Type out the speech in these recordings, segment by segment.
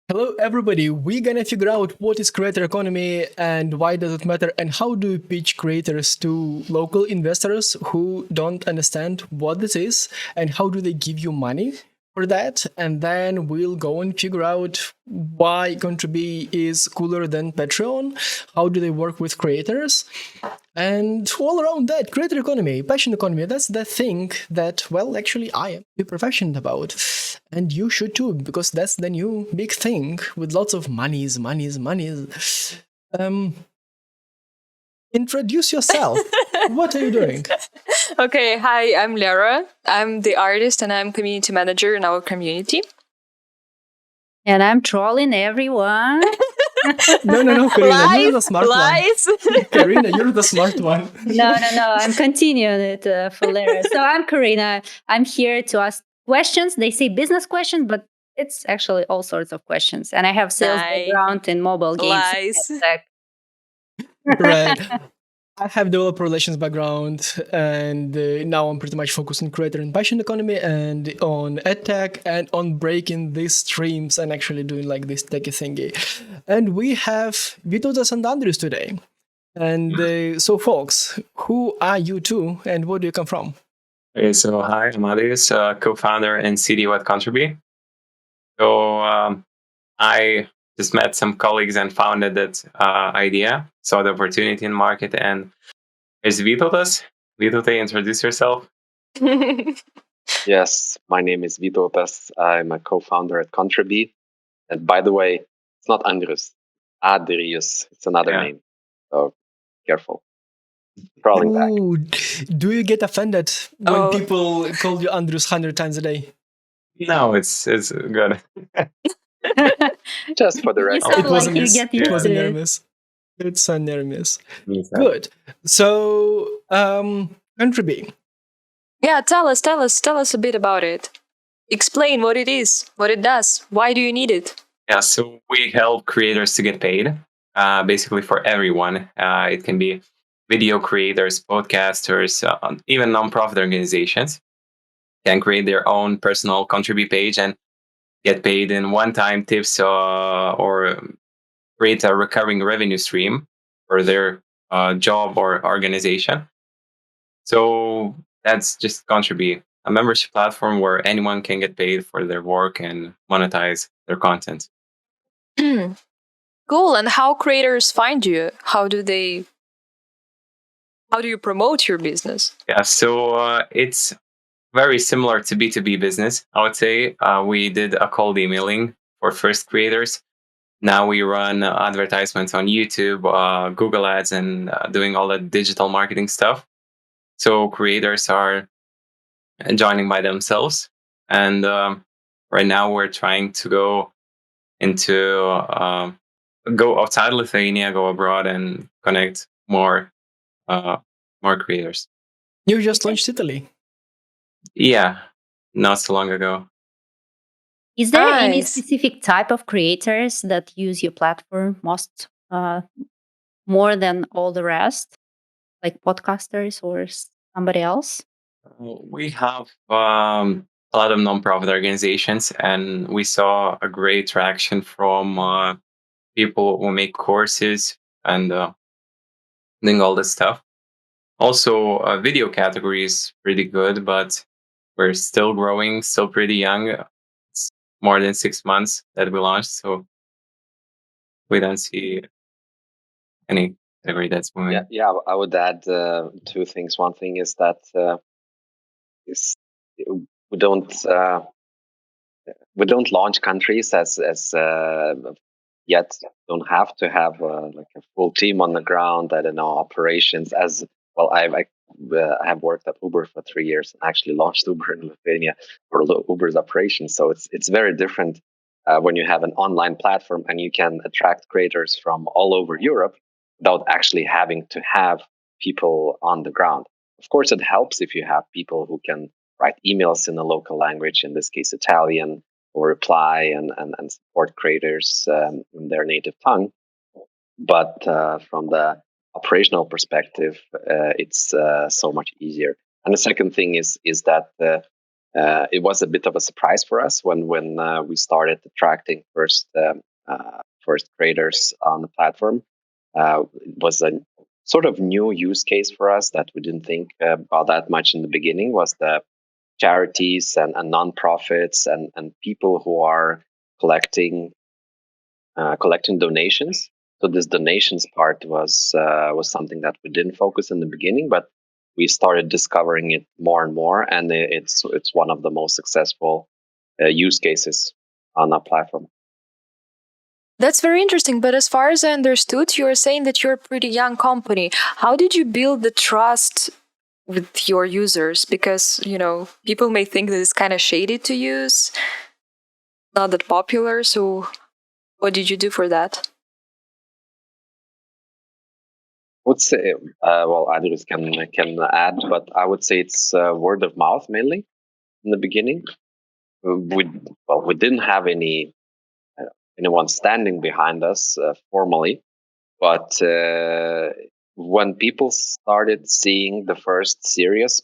Hello, everybody. We're gonna figure out what is creator economy and why does it matter, and how do you pitch creators to local investors who don't understand what this is, and how do they give you money for that? And then we'll go and figure out why Contribee is cooler than Patreon. How do they work with creators? And all around that, creator economy, passion economy, that's the thing that, well, actually, I am super passionate about. And you should too, because that's the new big thing with lots of monies. Um, Introduce yourself. What are you doing? Okay, hi, I'm Lara. I'm the artist and I'm community manager in our community. And I'm trolling everyone. No, Karina, you're the smart lies. one. Karina, you're the smart one. No, I'm continuing it for Lara. So I'm Karina. I'm here to ask questions. They say business questions, but it's actually all sorts of questions. And I have sales background in mobile games. Lies. Right. I have developer relations background, and now I'm pretty much focused on creator and passion economy and on edtech and on breaking these streams and actually doing like this techie thingy. And we have Vytautas and Andrius today. And so, folks, who are you two, and where do you come from? Okay, so hi, I'm Andrius, co-founder and CDO at Contribee. So I just met some colleagues and founded that idea, saw the opportunity in the market, and there's Vytautas. Vytautai, introduce yourself. Yes, my name is Vytautas. I'm a co-founder at Contribee. And by the way, it's not Andrius, Adrius. It's another name. So careful. Crawling back. Do you get offended when people call you Andrius 100 times a day? No, it's good. Just for the record. It wasn't near miss. It's a near miss. Good. So, Contribee. Yeah, tell us a bit about it. Explain what it is, what it does. Why do you need it? Yeah, so we help creators to get paid, basically for everyone. It can be video creators, podcasters, even nonprofit organizations can create their own personal Contribee page and get paid in one-time tips or create a recurring revenue stream for their job or organization. So that's just Contribee, a membership platform where anyone can get paid for their work and monetize their content. Cool. And how creators find you? How do you promote your business? Yeah, so it's very similar to B2B business, I would say. We did a cold emailing for first creators. Now we run advertisements on YouTube, Google Ads, and doing all the digital marketing stuff. So creators are joining by themselves. And right now we're trying to go outside Lithuania, go abroad, and connect more creators. You just launched Italy. Yeah, not so long ago. Is there any specific type of creators that use your platform more than all the rest, like podcasters or somebody else? We have a lot of nonprofit organizations, and we saw a great traction from people who make courses and doing all this stuff. Also, video category is pretty good, but we're still growing, still pretty young. It's more than 6 months that we launched, so we don't see any category that's moving. Yeah, I would add two things. One thing is that we don't launch countries as yet. Don't have to have like a full team on the ground. I don't know, operations as well. I have worked at Uber for 3 years and actually launched Uber in Lithuania for Uber's operations. So it's very different when you have an online platform and you can attract creators from all over Europe without actually having to have people on the ground. Of course, it helps if you have people who can write emails in a local language, in this case Italian, or reply and support creators in their native tongue. But from the operational perspective, it's so much easier. And the second thing is that it was a bit of a surprise for us when we started attracting first creators on the platform. It was a sort of new use case for us that we didn't think about that much in the beginning. Was the charities and nonprofits and people who are collecting donations. So this donations part was something that we didn't focus in the beginning, but we started discovering it more and more, and it's one of the most successful use cases on our platform. That's very interesting. But as far as I understood, you were saying that you're a pretty young company. How did you build the trust with your users? Because, people may think that it's kind of shady to use, not that popular. So what did you do for that? I would say, well, others can add, but I would say it's word of mouth mainly in the beginning. We didn't have anyone standing behind us formally, but when people started seeing the first serious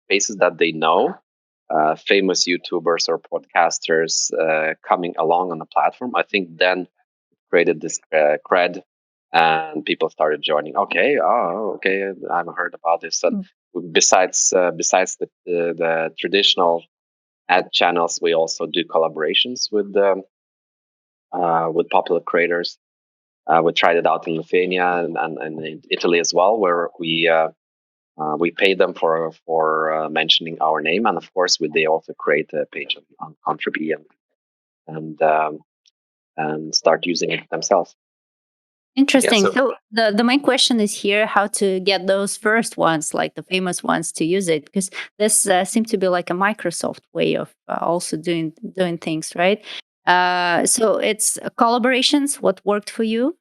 faces that they know, famous YouTubers or podcasters coming along on the platform, I think then created this cred, and people started joining. Okay, I've heard about this. And besides the traditional ad channels, we also do collaborations with popular creators. We tried it out in Lithuania and in Italy as well, where we pay them for mentioning our name, and of course, they also create a page on Contribee and start using it themselves. Interesting. Yeah, so the main question is here how to get those first ones, like the famous ones, to use it, because this seems to be like a Microsoft way of also doing things, right? So it's collaborations. What worked for you?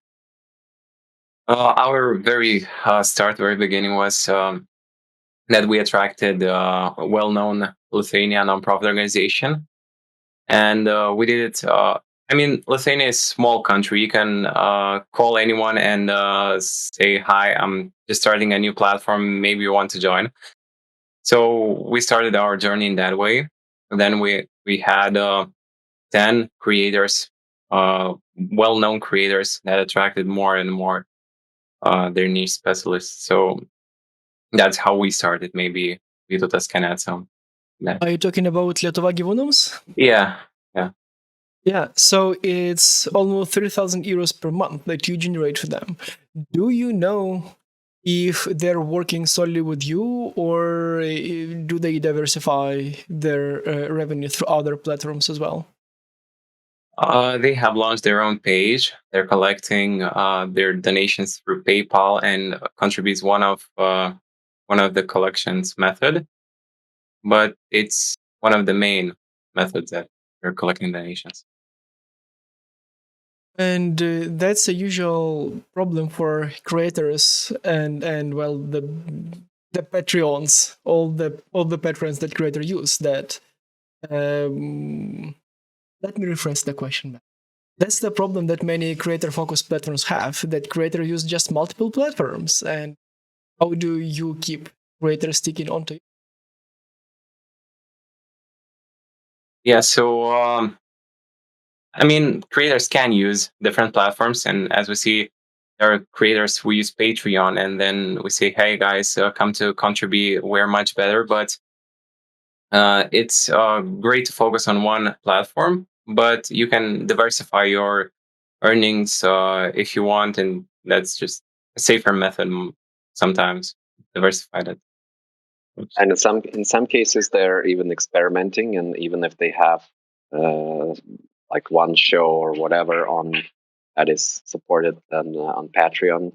Our very very beginning was that we attracted a well-known Lithuanian nonprofit organization, and we did it. Lithuania is a small country. You can call anyone and say, "Hi, I'm just starting a new platform. Maybe you want to join." So we started our journey in that way. And then we had 10 creators, well-known creators that attracted more and more their niche specialists. So that's how we started. Maybe Vytautas can add some. Are you talking about Lietuva gyvūnams? Yeah. Yeah, so it's almost 3,000 euros per month that you generate for them. Do you know if they're working solely with you, or do they diversify their revenue through other platforms as well? They have launched their own page. They're collecting their donations through PayPal, and Contribee one of the collections method. But it's one of the main methods that they're collecting donations. And that's a usual problem for creators and well the Patreons, all the patrons that creator use. That let me rephrase the question. That's the problem that many creator-focused platforms have. That creator use just multiple platforms, and how do you keep creators sticking onto it? Yeah. So creators can use different platforms, and as we see, there are creators who use Patreon, and then we say, "Hey guys, come to Contribee. We're much better." But it's great to focus on one platform, but you can diversify your earnings if you want, and that's just a safer method. Sometimes diversify that. Oops. And in some cases, they're even experimenting, and even if they have like one show or whatever on that is supported on Patreon,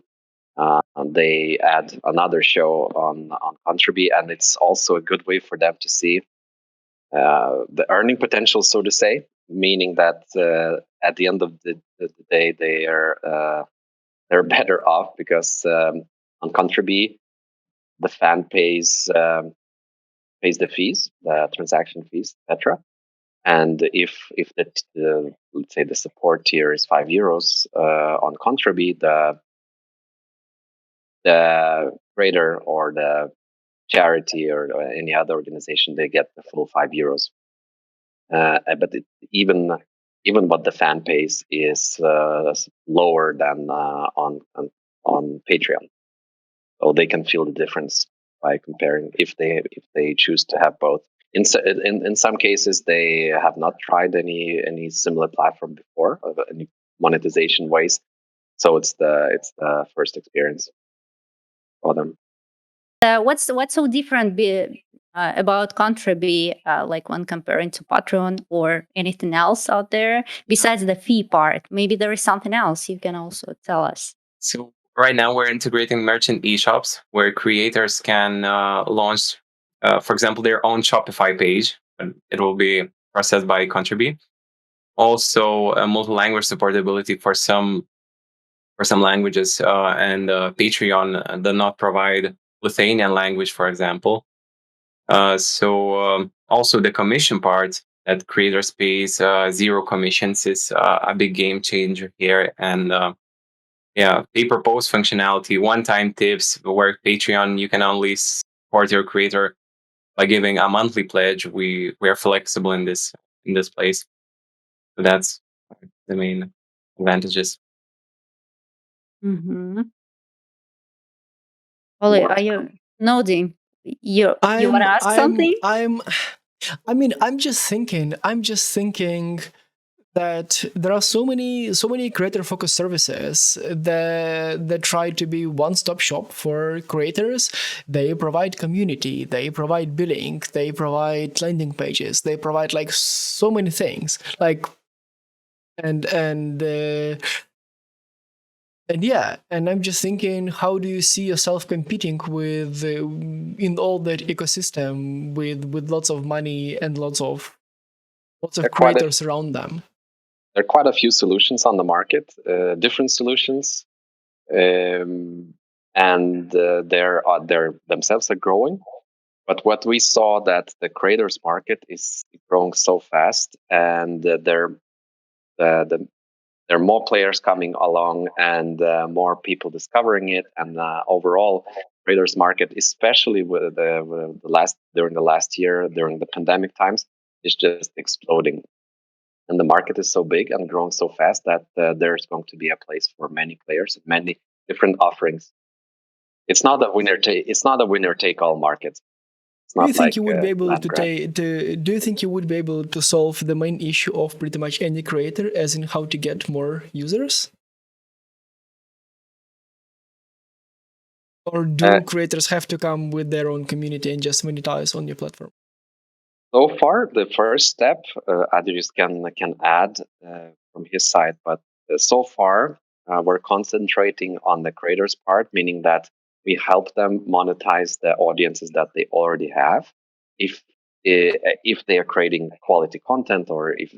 they add another show on Contribee, and it's also a good way for them to see the earning potential, so to say. Meaning that at the end of the day, they're better off because on Contribee, the fan pays the fees, the transaction fees, etc. And if the let's say the support tier is €5 on Contribee, the creator or the charity or any other organization, they get the full €5. But even what the fan pays is lower than on Patreon, so they can feel the difference by comparing if they choose to have both. In some cases, they have not tried any similar platform before, or any monetization ways, so it's the first experience for them. What's so different about Contribee, like when comparing to Patreon or anything else out there besides the fee part? Maybe there is something else you can also tell us. So right now we're integrating merchant eshops where creators can launch, for example, their own Shopify page. And it will be processed by Contribee. Also, multi-language supportability for some languages, and Patreon does not provide Lithuanian language, for example. Also the commission part that creators pays, zero commissions, is a big game changer here. And pay per post functionality, one-time tips, where Patreon you can only support your creator by giving a monthly pledge. We are flexible in this place. So that's the main advantages. Mm-hmm. Ollie, are you nodding? You want to ask something? I'm just thinking that there are so many creator focused services that try to be one-stop shop for creators. They provide community, they provide billing, they provide landing pages, they provide like so many things, like and yeah, and I'm just thinking, how do you see yourself competing with in all that ecosystem with lots of money and lots of creators around them? There are quite a few solutions on the market, different solutions, and they're themselves are growing. But what we saw, that the creators market is growing so fast, and there are more players coming along, and more people discovering it, and overall creators market, especially with during the last year, during the pandemic times, is just exploding. And the market is so big and growing so fast that there's going to be a place for many players, many different offerings. It's not a winner take all market. It's Do you not think like you would be able land to grab. do you think you would be able to solve the main issue of pretty much any creator, as in how to get more users? Or do creators have to come with their own community and just monetize on your platform? So far, the first step, Adrius can add from his side, but so far we're concentrating on the creators part, meaning that we help them monetize the audiences that they already have. If they are creating quality content, or if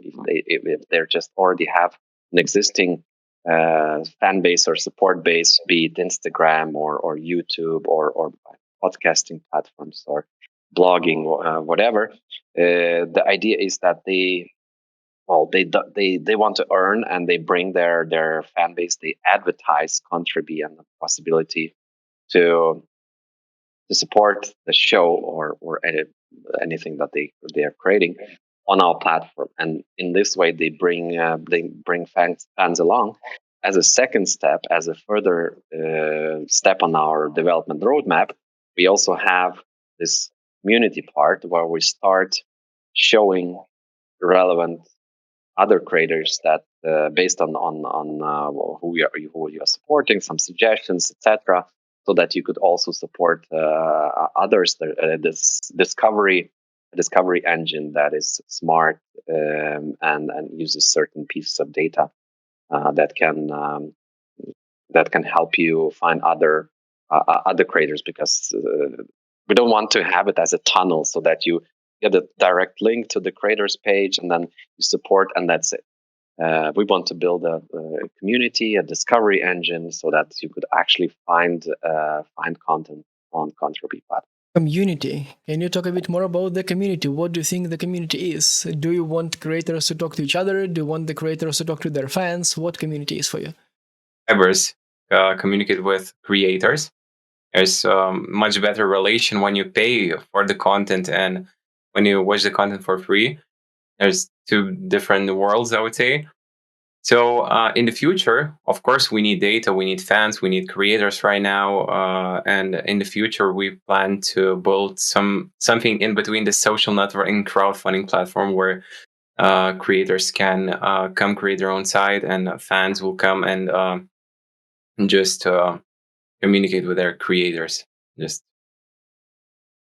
they're just already have an existing fan base or support base, be it Instagram or YouTube or podcasting platforms or blogging, whatever. The idea is that they want to earn, and they bring their fan base. They advertise Contribee and the possibility to support the show or anything that they are creating on our platform. And in this way, they bring fans along. As a second step, as a further step on our development roadmap, we also have this community part where we start showing relevant other creators that based on who you are supporting, some suggestions, etc., so that you could also support others. This discovery engine that is smart, and uses certain pieces of data that can help you find other creators, because we don't want to have it as a tunnel, so that you get a direct link to the creators page and then you support, and that's it. We want to build a community, a discovery engine, so that you could actually find content on Contribee platform. Community. Can you talk a bit more about the community? What do you think the community is? Do you want creators to talk to each other? Do you want the creators to talk to their fans? What community is for you? Subscribers communicate with creators. There's much better relation when you pay for the content and when you watch the content for free. There's two different worlds, I would say. So in the future, of course, we need data, we need fans, we need creators right now, and in the future, we plan to build something in between the social network and crowdfunding platform where creators can come create their own site, and fans will come and just communicate with their creators. Just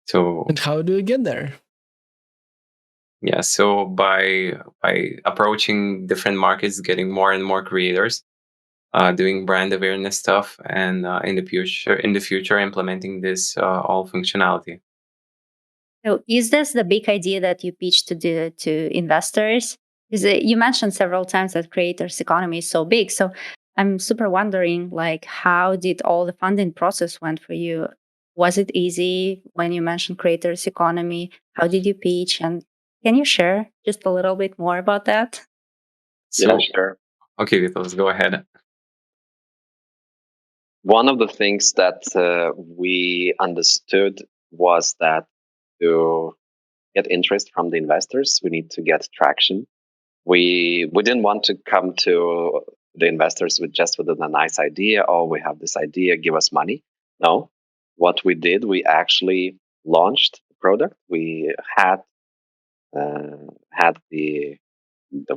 so. And how do you get there? Yeah, so by approaching different markets, getting more and more creators, doing brand awareness stuff, and in the future, implementing this all functionality. So is this the big idea that you pitched to investors? Is it, you mentioned several times that creators economy is so big. So I'm super wondering, like, how did all the funding process went for you? Was it easy when you mentioned creators economy? How did you pitch? And can you share just a little bit more about that? So, sure. okay, Vitos, go ahead. One of the things that we understood was that to get interest from the investors, we need to get traction. We didn't want to come to the investors with a nice idea. Oh, we have this idea, give us money. No, what we did, we actually launched the product. We had the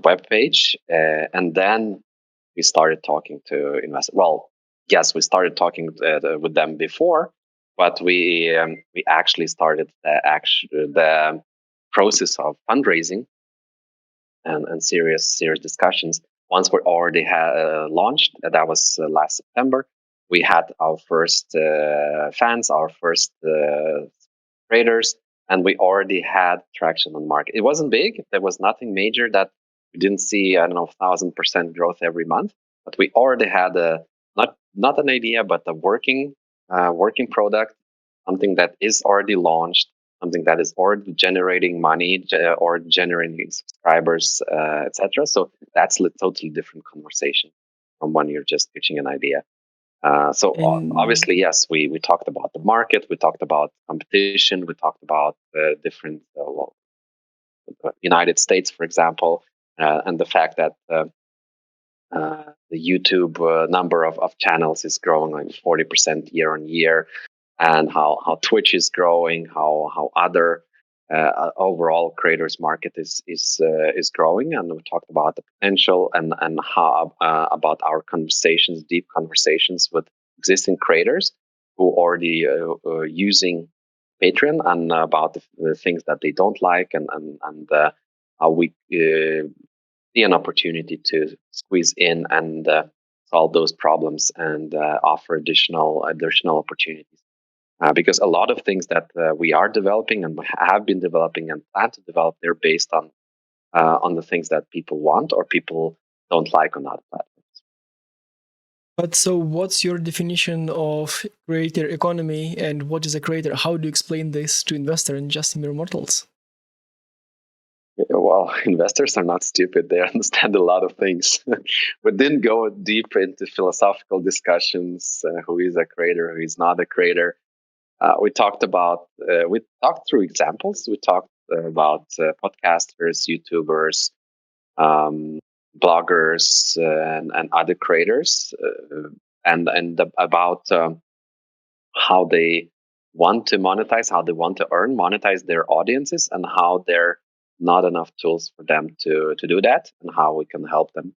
web page, and then we started talking to investors. Well, yes, we started talking with them before, but we actually started the process of fundraising and serious discussions once we already had launched. That was last September. We had our first fans, our first traders, and we already had traction on the market. It wasn't big. There was nothing major that we didn't see. I don't know, 1,000% growth every month, but we already had a not an idea, but a working product, something that is already launched, something that is already generating money or generating subscribers, etc. So that's a totally different conversation from when you're just pitching an idea. And Obviously, yes, we talked about the market, we talked about competition, we talked about different United States, for example, and the fact that the YouTube number of channels is growing like 40% year on year, and how Twitch is growing, how other overall creators market is growing, and we talked about the potential and how about our conversations, deep conversations with existing creators who already using Patreon, and about the things that they don't like, and how we see an opportunity to squeeze in and solve those problems and offer additional opportunities. Because a lot of things that we are developing and have been developing and plan to develop, they're based on the things that people want or people don't like on other platforms. but so what's your definition of creator economy and what is a creator? How do you explain this to investor and just mere mortals? Well, investors are not stupid. They understand a lot of things. We didn't go deep into philosophical discussions. Who is a creator? Who is not a creator? We talked through examples. We talked about podcasters, YouTubers, bloggers, and other creators, and about how they want to monetize, how they want to monetize their audiences, and how there are not enough tools for them to do that, and how we can help them.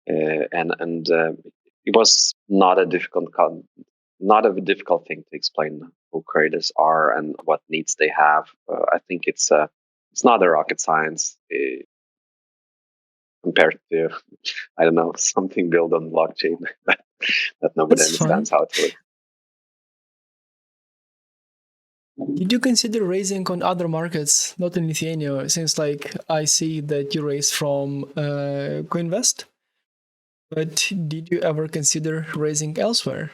And it was not a difficult thing to explain who creators are and what needs they have. I think it's not a rocket science compared to, I don't know, something built on blockchain that nobody That's fine. understands how to work. Did you consider raising on other markets, not in Lithuania, since like I see that you raised from Coinvest? But did you ever consider raising elsewhere?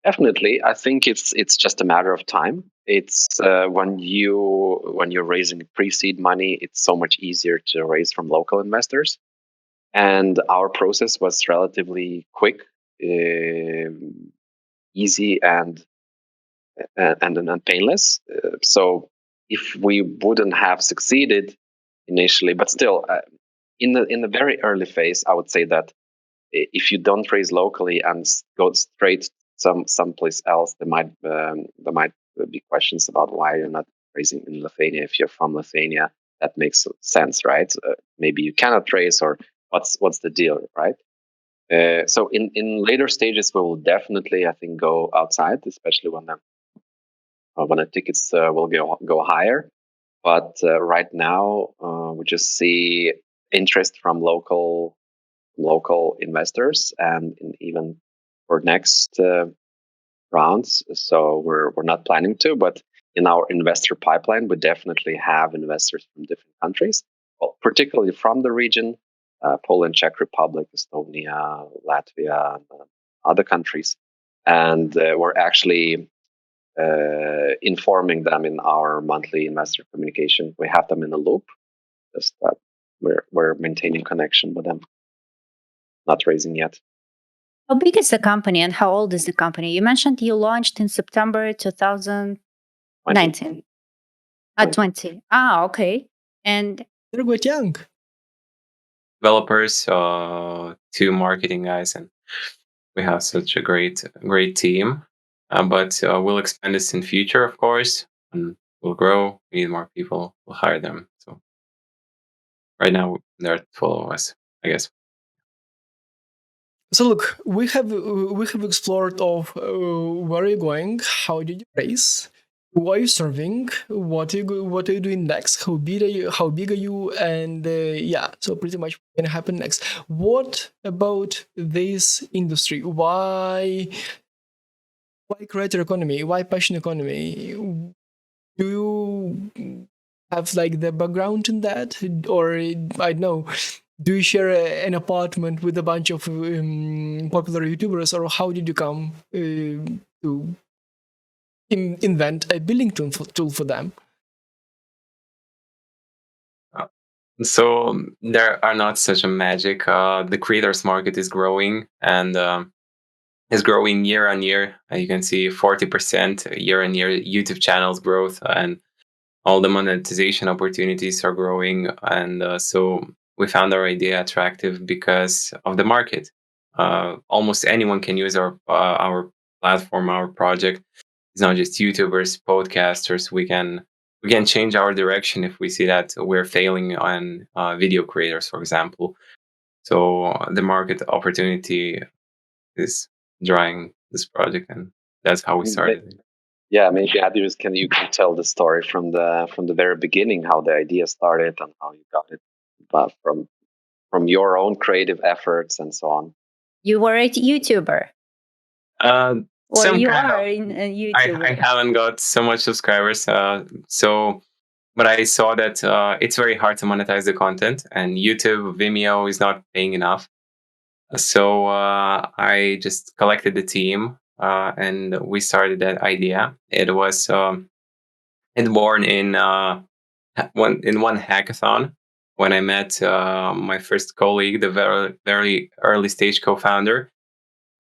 Definitely, I think it's just a matter of time. It's when you're raising pre-seed money, it's so much easier to raise from local investors, and our process was relatively quick, easy, and and painless. So if we wouldn't have succeeded initially, but still, in the very early phase, I would say that if you don't raise locally and go straight someplace else, there might be questions about why you're not raising in Lithuania. If you're from Lithuania, that makes sense, right? Maybe you cannot raise, or what's the deal, right? So in later stages, we will definitely, I think, go outside, especially when the tickets will go higher. But right now, we just see interest from local investors, and even for next rounds. So we're not planning to, but in our investor pipeline, we definitely have investors from different countries, well, particularly from the region, Poland, Czech Republic, Estonia, Latvia, and other countries. And we're actually informing them in our monthly investor communication. We have them in a loop, just that we're maintaining connection with them. Not raising yet. How big is the company and how old is the company? You mentioned you launched in September 2019. 20. Ah, okay. And They're quite young. Developers, 2 marketing guys, and we have such a great team. But we'll expand this in future, of course, and we'll grow. We need more people. We'll hire them. So right now there are 12 of us, I guess. So look, we have explored of where you're going, how did you raise, who are you serving, what are you doing next, how big are you, and yeah, so pretty much what's gonna happen next. What about this industry? Why creator economy? Why passion economy? Do you have like the background in that, or I don't know? Do you share an apartment with a bunch of popular YouTubers, or how did you come to invent a billing tool for them? So there are not such a magic. The creators market is growing, and is growing year on year. You can see 40% year on year YouTube channels growth, and all the monetization opportunities are growing. And so we found our idea attractive because of the market. Almost anyone can use our platform, our project. It's not just YouTubers, podcasters. We can change our direction if we see that we're failing on video creators, for example. So the market opportunity is drawing this project, and that's how we started. Yeah, maybe Adrius, you can tell the story from the very beginning, how the idea started and how you got it, but from your own creative efforts and so on. You were a YouTuber. Or you are a YouTuber. I haven't got so much subscribers, but I saw that it's very hard to monetize the content, and YouTube, Vimeo is not paying enough. So I just collected the team, and we started that idea. It was born in one hackathon when I met my first colleague, the very, very early stage co-founder.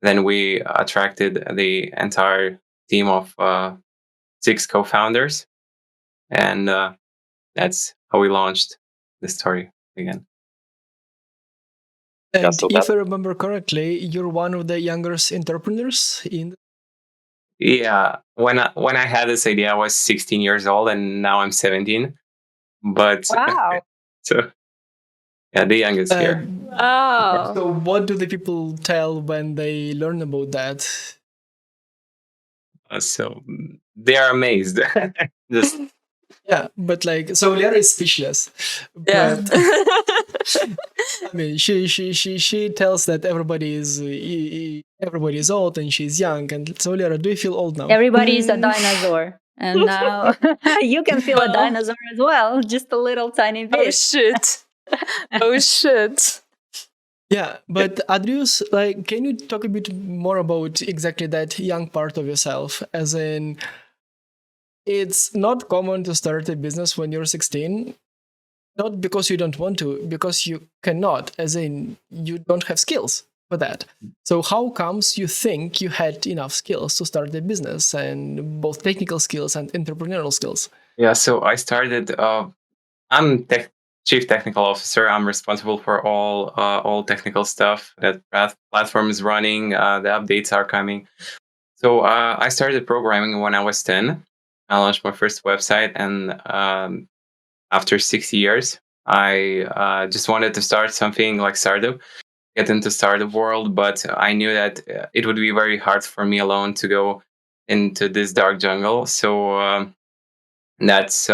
Then we attracted the entire team of 6 co-founders, and that's how we launched the story again. And if I remember correctly, you're one of the youngest entrepreneurs in. Yeah, when I had this idea, I was 16 years old, and now I'm 17. But wow. So yeah, the youngest here. Oh. So what do the people tell when they learn about that? So they are amazed. Just yeah, but like, so Lera is speechless. Yeah. But, I mean, she tells that everybody is old and she's young. And so Lera, do you feel old now? Everybody is a dinosaur. And now you can feel a dinosaur as well, just a little tiny bit. Oh shit. Oh shit. Yeah, but Adrius, like, can you talk a bit more about exactly that young part of yourself? As in, it's not common to start a business when you're 16. Not because you don't want to, because you cannot. As in, you don't have skills. for that. So how comes you think you had enough skills to start the business, and both technical skills and entrepreneurial skills? Yeah, so I started. I'm chief technical officer. I'm responsible for all technical stuff. That platform is running. The updates are coming. So I started programming when I was 10. I launched my first website, and after 6 years, I just wanted to start something like startup, get into startup world. But I knew that it would be very hard for me alone to go into this dark jungle. So that's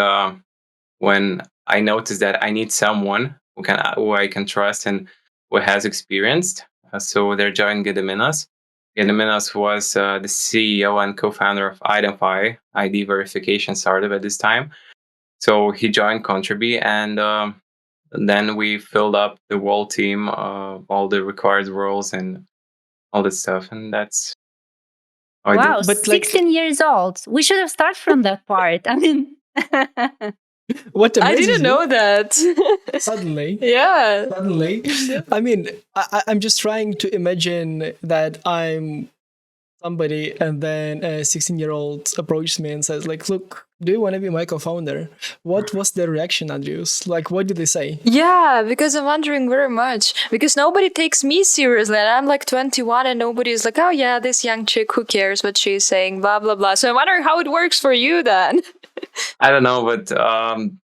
when I noticed that I need someone who I can trust and who has experienced. So there joined Gediminas. Gediminas was the CEO and co-founder of Identify, ID verification startup at this time. So he joined Contribee, and then we filled up the whole team, all the required roles and all that stuff, and that's how I do Wow, it. But like, 16 years old. We should have started from that part. I mean, what I amazes didn't me know that. suddenly, Yeah. suddenly, I mean, I'm just trying to imagine that I'm somebody, and then a 16-year-old approaches me and says, like, look, do you want to be my co-founder? What was their reaction, Andrews? Like, what did they say? Yeah, because I'm wondering very much. Because nobody takes me seriously. And I'm like 21 and nobody's like, oh yeah, this young chick, who cares what she's saying, blah, blah, blah. So I'm wondering how it works for you then. I don't know, but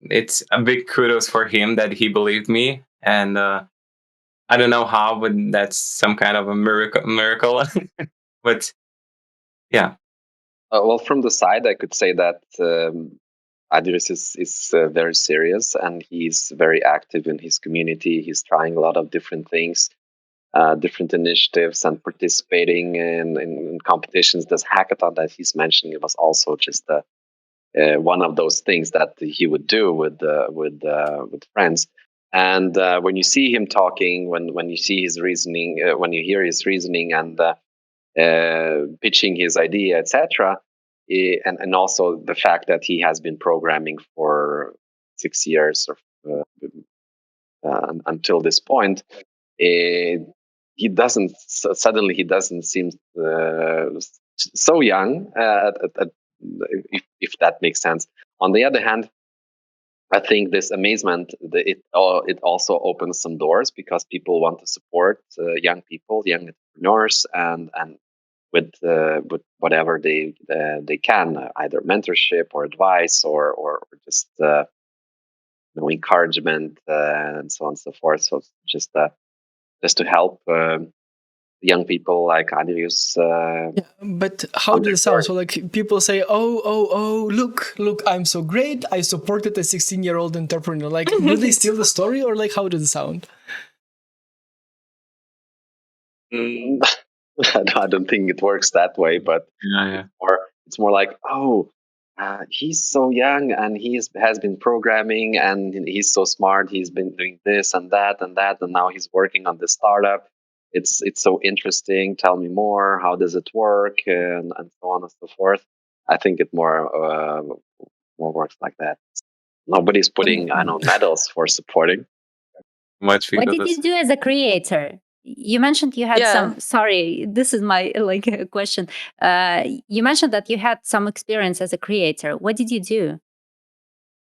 it's a big kudos for him that he believed me, and I don't know how, but that's some kind of a miracle. But yeah, Well, from the side, I could say that Adris is very serious, and he's very active in his community. He's trying a lot of different things, different initiatives, and participating in competitions. This hackathon that he's mentioning was also just one of those things that he would do with friends. And when you see him talking, when you see his reasoning, when you hear his reasoning, and pitching his idea, etc., and also the fact that he has been programming for 6 years or until this point, he doesn't suddenly he doesn't seem so young. If that makes sense. On the other hand, I think this amazement it also opens some doors because people want to support young people, young entrepreneurs, and with whatever they can, either mentorship or advice or just encouragement and so on and so forth. So just to help young people like Adrius. Yeah, but how On did their it sound? journey. So like people say, oh, look, I'm so great. I supported a 16-year-old entrepreneur. Like, do they steal the story, or like, how did it sound? Mm, I don't think it works that way, but yeah. it's more like, oh, he's so young and has been programming and he's so smart. He's been doing this and that and that, and now he's working on this startup. It's so interesting. Tell me more. How does it work? And so on and so forth. I think it more works like that. Nobody's putting, I know, medals for supporting. Much what did because you do as a creator? You mentioned you had Yeah. some. Sorry, this is my question. You mentioned that you had some experience as a creator. What did you do?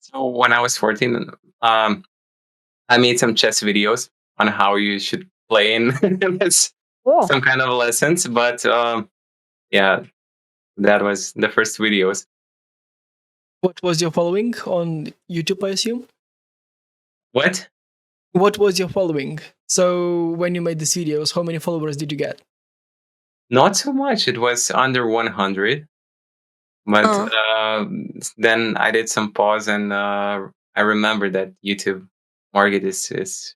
so when I was 14, I made some chess videos on how you should play in it's Oh, some kind of lessons. But yeah, that was the first videos. What was your following on YouTube, I assume? What? What was your following? So when you made these videos, how many followers did you get? Not so much. It was under 100. But then I did some pause, and I remember that YouTube market is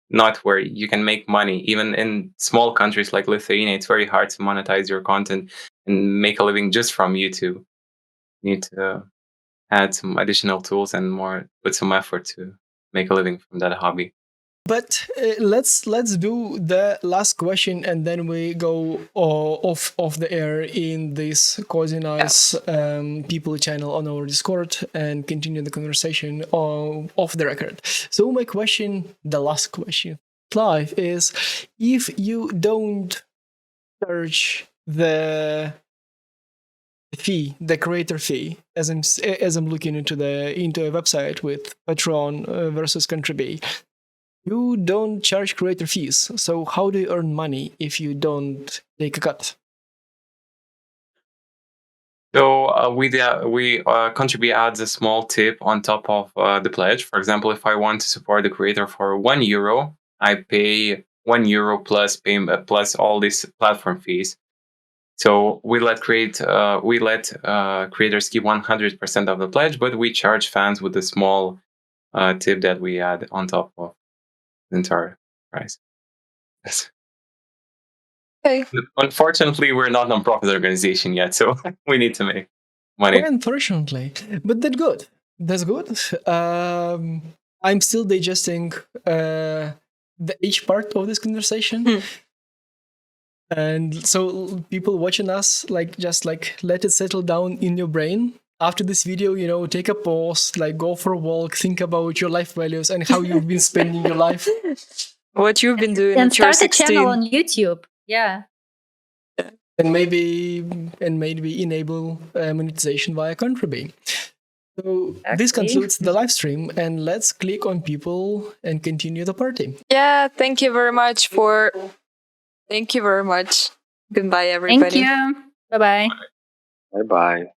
not where you can make money. Even in small countries like Lithuania, it's very hard to monetize your content and make a living just from YouTube. You need to add some additional tools and put some effort to make a living from that hobby. But let's do the last question, and then we go off the air in this cozy nice people channel on our Discord and continue the conversation off the record. So my question, the last question live is if you don't charge the fee, the creator fee, as I'm looking into a website with Patreon versus Contribee, you don't charge creator fees. So how do you earn money if you don't take a cut? So Contribee adds a small tip on top of the pledge. For example, if I want to support the creator for €1, I pay €1 plus all these platform fees. So we let creators keep 100% of the pledge, but we charge fans with a small tip that we add on top of the entire price. Yes. Okay. Unfortunately, we're not a non-profit organization yet, so we need to make money. Unfortunately, but that's good. That's good. I'm still digesting each part of this conversation. And so people watching us, just let it settle down in your brain. After this video, take a pause, go for a walk, think about your life values and how you've been spending your life. What you've been doing And at your start a 16. channel on YouTube. Yeah. And maybe enable monetization via Contribee. So this concludes the live stream, and let's click on people and continue the party. Yeah, thank you very much. Goodbye, everybody. Thank you. Bye-bye. Bye bye.